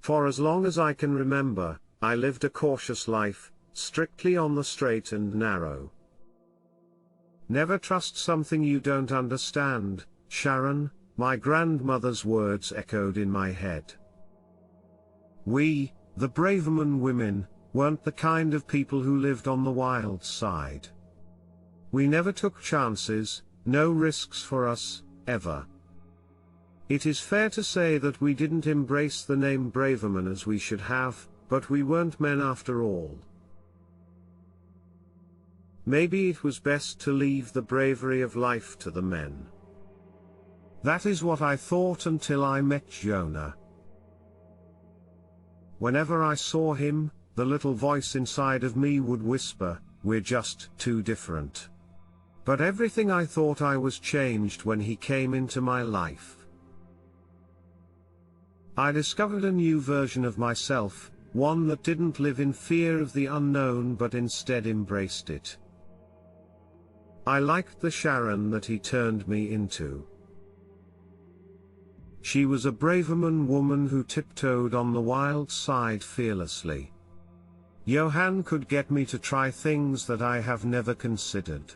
For as long as I can remember, I lived a cautious life, strictly on the straight and narrow. Never trust something you don't understand, Sharon, my grandmother's words echoed in my head. We, the Braverman women, weren't the kind of people who lived on the wild side. We never took chances, no risks for us, ever. It is fair to say that we didn't embrace the name Braverman as we should have, but we weren't men after all. Maybe it was best to leave the bravery of life to the men. That is what I thought until I met Jonah. Whenever I saw him, the little voice inside of me would whisper, "We're just too different." But everything I thought I was changed when he came into my life. I discovered a new version of myself, one that didn't live in fear of the unknown but instead embraced it. I liked the Sharon that he turned me into. She was a Braverman woman who tiptoed on the wild side fearlessly. Johann could get me to try things that I have never considered.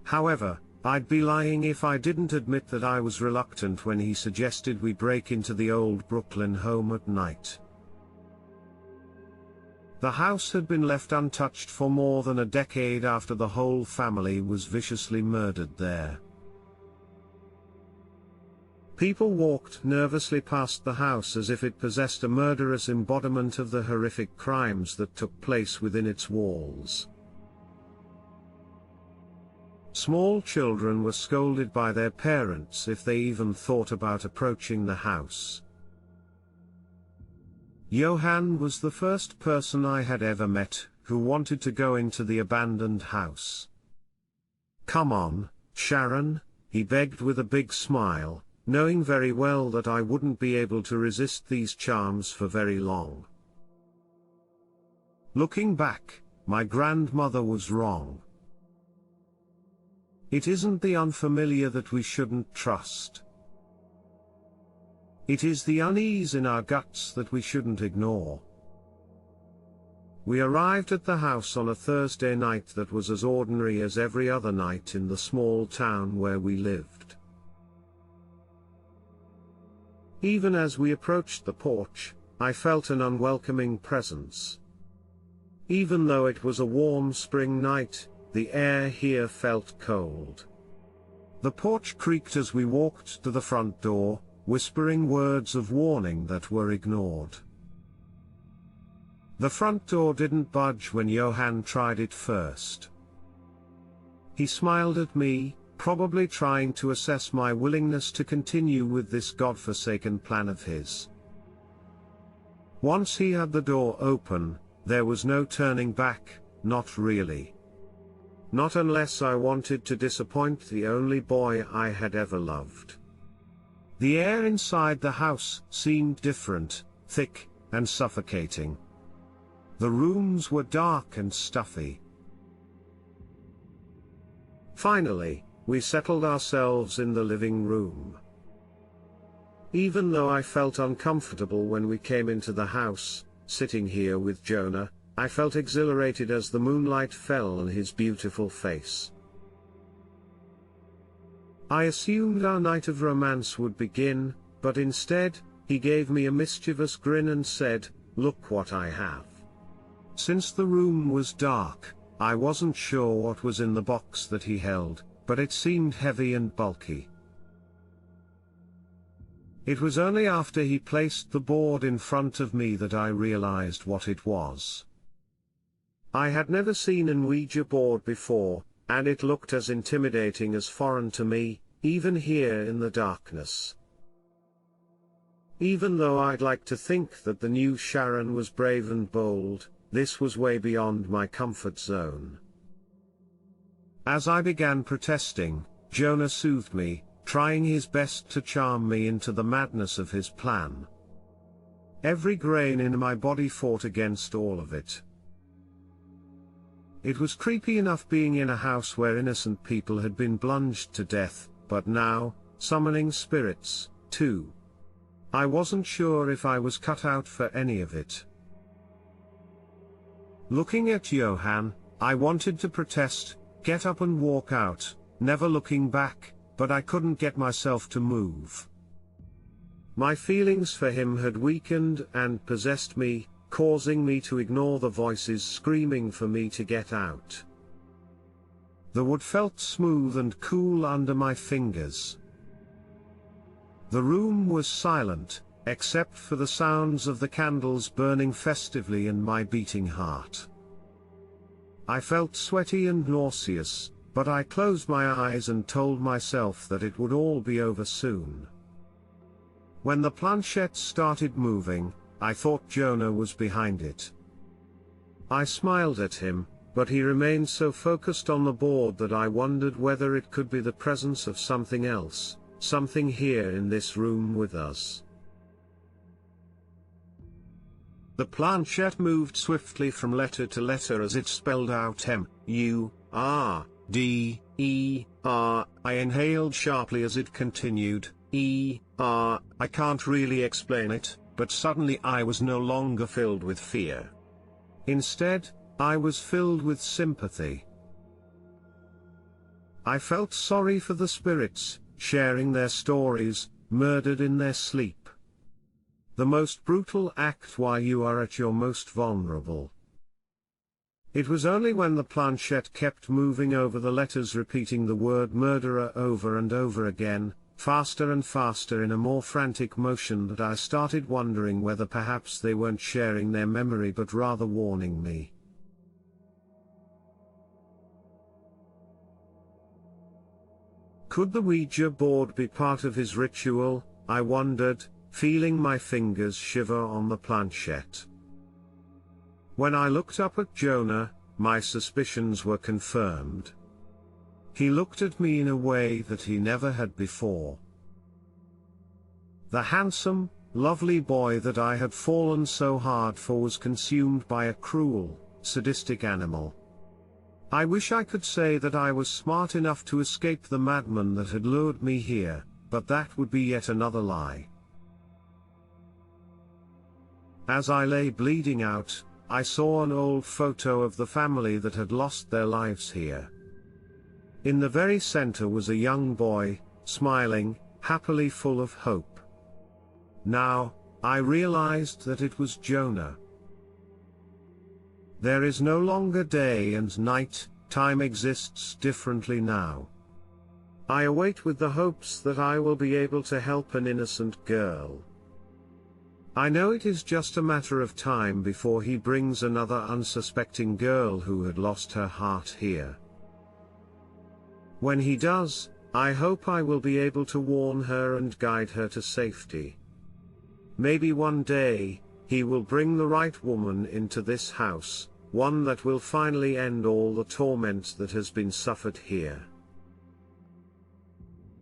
However, I'd be lying if I didn't admit that I was reluctant when he suggested we break into the old Brooklyn home at night. The house had been left untouched for more than a decade after the whole family was viciously murdered there. People walked nervously past the house as if it possessed a murderous embodiment of the horrific crimes that took place within its walls. Small children were scolded by their parents if they even thought about approaching the house. Johann was the first person I had ever met who wanted to go into the abandoned house. "Come on, Sharon," he begged with a big smile, knowing very well that I wouldn't be able to resist these charms for very long. Looking back, my grandmother was wrong. It isn't the unfamiliar that we shouldn't trust. It is the unease in our guts that we shouldn't ignore. We arrived at the house on a Thursday night that was as ordinary as every other night in the small town where we lived. Even as we approached the porch, I felt an unwelcoming presence. Even though it was a warm spring night, the air here felt cold. The porch creaked as we walked to the front door, whispering words of warning that were ignored. The front door didn't budge when Johann tried it first. He smiled at me, probably trying to assess my willingness to continue with this godforsaken plan of his. Once he had the door open, there was no turning back, not really. Not unless I wanted to disappoint the only boy I had ever loved. The air inside the house seemed different, thick, and suffocating. The rooms were dark and stuffy. Finally, we settled ourselves in the living room. Even though I felt uncomfortable when we came into the house, sitting here with Jonah, I felt exhilarated as the moonlight fell on his beautiful face. I assumed our night of romance would begin, but instead, he gave me a mischievous grin and said, "Look what I have." Since the room was dark, I wasn't sure what was in the box that he held, but it seemed heavy and bulky. It was only after he placed the board in front of me that I realized what it was. I had never seen an Ouija board before, and it looked as intimidating as foreign to me, even here in the darkness. Even though I'd like to think that the new Sharon was brave and bold, this was way beyond my comfort zone. As I began protesting, Jonah soothed me, trying his best to charm me into the madness of his plan. Every grain in my body fought against all of it. It was creepy enough being in a house where innocent people had been plunged to death, but now, summoning spirits, too. I wasn't sure if I was cut out for any of it. Looking at Johann, I wanted to protest, get up and walk out, never looking back, but I couldn't get myself to move. My feelings for him had weakened and possessed me, causing me to ignore the voices screaming for me to get out. The wood felt smooth and cool under my fingers. The room was silent, except for the sounds of the candles burning festively and my beating heart. I felt sweaty and nauseous, but I closed my eyes and told myself that it would all be over soon. When the planchette started moving, I thought Jonah was behind it. I smiled at him, but he remained so focused on the board that I wondered whether it could be the presence of something else, something here in this room with us. The planchette moved swiftly from letter to letter as it spelled out M-U-R-D-E-R. I inhaled sharply as it continued, E-R. I can't really explain it, but suddenly I was no longer filled with fear. Instead, I was filled with sympathy. I felt sorry for the spirits, sharing their stories, murdered in their sleep. The most brutal act while you are at your most vulnerable. It was only when the planchette kept moving over the letters, repeating the word murderer over and over again, faster and faster in a more frantic motion, that I started wondering whether perhaps they weren't sharing their memory but rather warning me. Could the Ouija board be part of his ritual? I wondered, feeling my fingers shiver on the planchette. When I looked up at Jonah, my suspicions were confirmed. He looked at me in a way that he never had before. The handsome, lovely boy that I had fallen so hard for was consumed by a cruel, sadistic animal. I wish I could say that I was smart enough to escape the madman that had lured me here, but that would be yet another lie. As I lay bleeding out, I saw an old photo of the family that had lost their lives here. In the very center was a young boy, smiling, happily full of hope. Now, I realized that it was Jonah. There is no longer day and night, time exists differently now. I await with the hopes that I will be able to help an innocent girl. I know it is just a matter of time before he brings another unsuspecting girl who had lost her heart here. When he does, I hope I will be able to warn her and guide her to safety. Maybe one day, he will bring the right woman into this house, one that will finally end all the torment that has been suffered here.